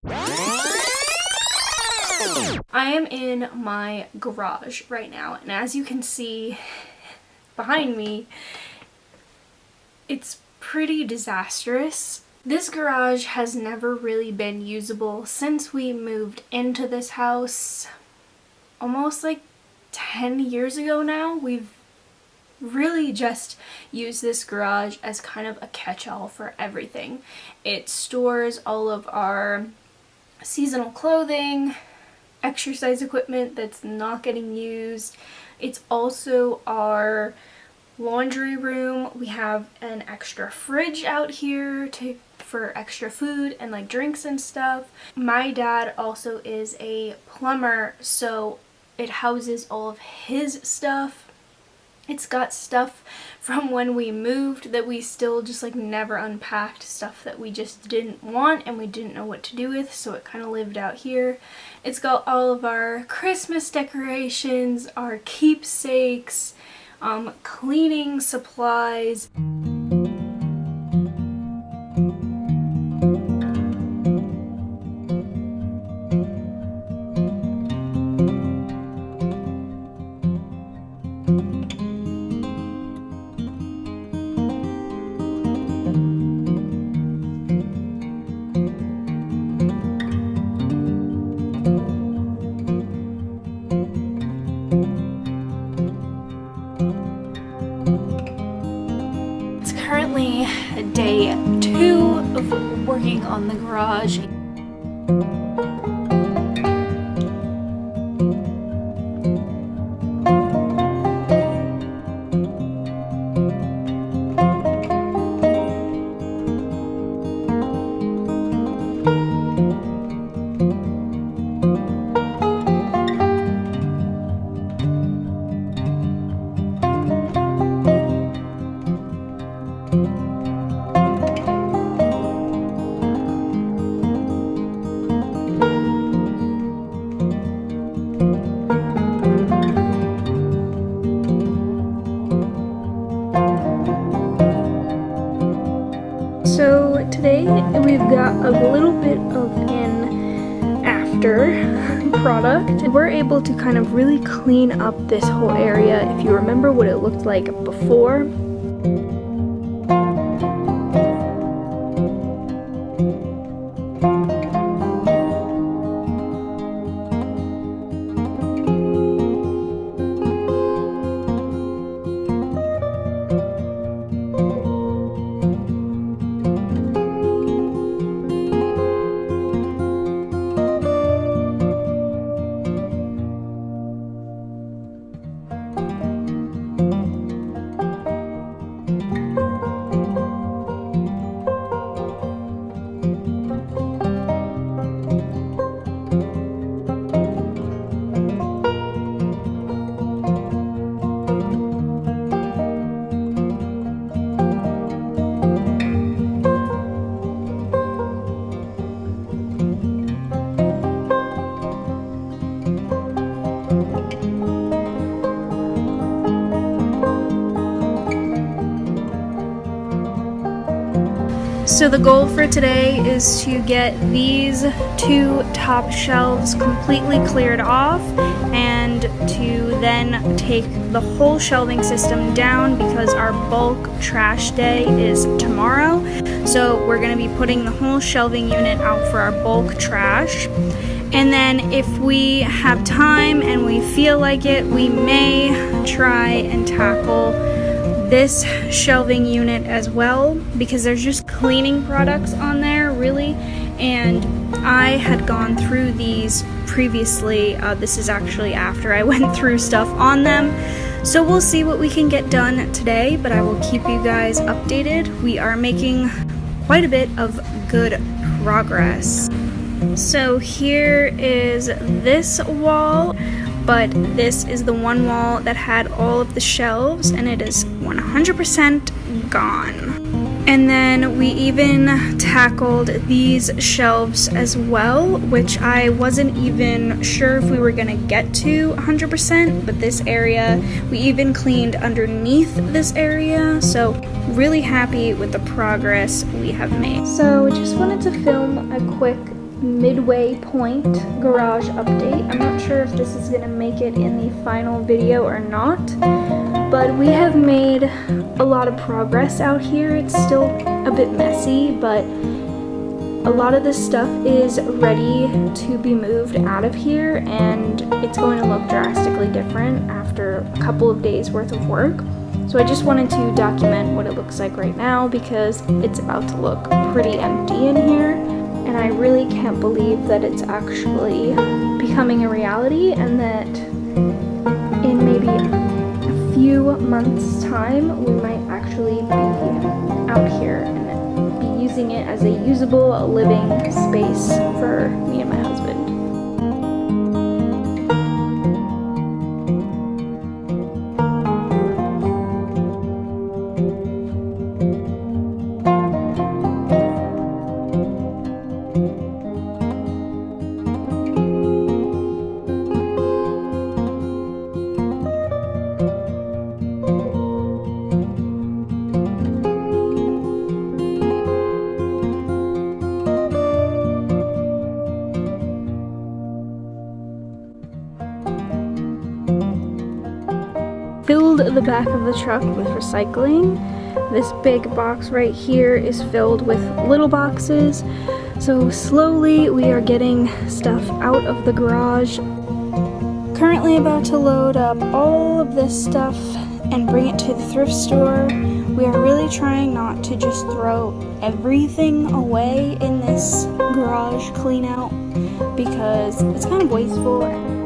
I am in my garage right now, and as you can see behind me, it's pretty disastrous. This garage has never really been usable since we moved into this house almost like 10 years ago now. We've really just used this garage as kind of a catch-all for everything. It stores all of our seasonal clothing, exercise equipment that's not getting used. It's also our laundry room. We have an extra fridge out here for extra food and like drinks and stuff. My dad also is a plumber, so it houses all of his stuff. It's got stuff from when we moved that we still just like never unpacked, stuff that we just didn't want and we didn't know what to do with, so it kind of lived out here. It's got all of our Christmas decorations, our keepsakes, cleaning supplies. Currently day 2 of working on the garage. So today we've got a little bit of an after product. We're able to kind of really clean up this whole area. If you remember what it looked like before, so the goal for today is to get these 2 top shelves completely cleared off and to then take the whole shelving system down because our bulk trash day is tomorrow. So we're going to be putting the whole shelving unit out for our bulk trash. And then if we have time and we feel like it, we may try and tackle this shelving unit as well, because there's just cleaning products on there really, and I had gone through these previously. This is actually after I went through stuff on them, so we'll see what we can get done today, but I will keep you guys updated. We are making quite a bit of good progress. So here is this wall, but this is the one wall that had all of the shelves and it is 100% gone. And then we even tackled these shelves as well, which I wasn't even sure if we were gonna get to 100%, but this area, we even cleaned underneath this area, so really happy with the progress we have made. So just wanted to film a quick midway point garage update. I'm not sure if this is going to make it in the final video or not, but we have made a lot of progress out here. It's still a bit messy, but a lot of this stuff is ready to be moved out of here, and it's going to look drastically different after a couple of days worth of work. So I just wanted to document what it looks like right now because it's about to look pretty empty in here, and I really can't believe that it's actually becoming a reality, and that in maybe a few months' time we might actually be out here and be using it as a usable living space for me and my husband. Filled the back of the truck with recycling. This big box right here is filled with little boxes. So slowly we are getting stuff out of the garage. Currently about to load up all of this stuff and bring it to the thrift store. We are really trying not to just throw everything away in this garage clean out because it's kind of wasteful.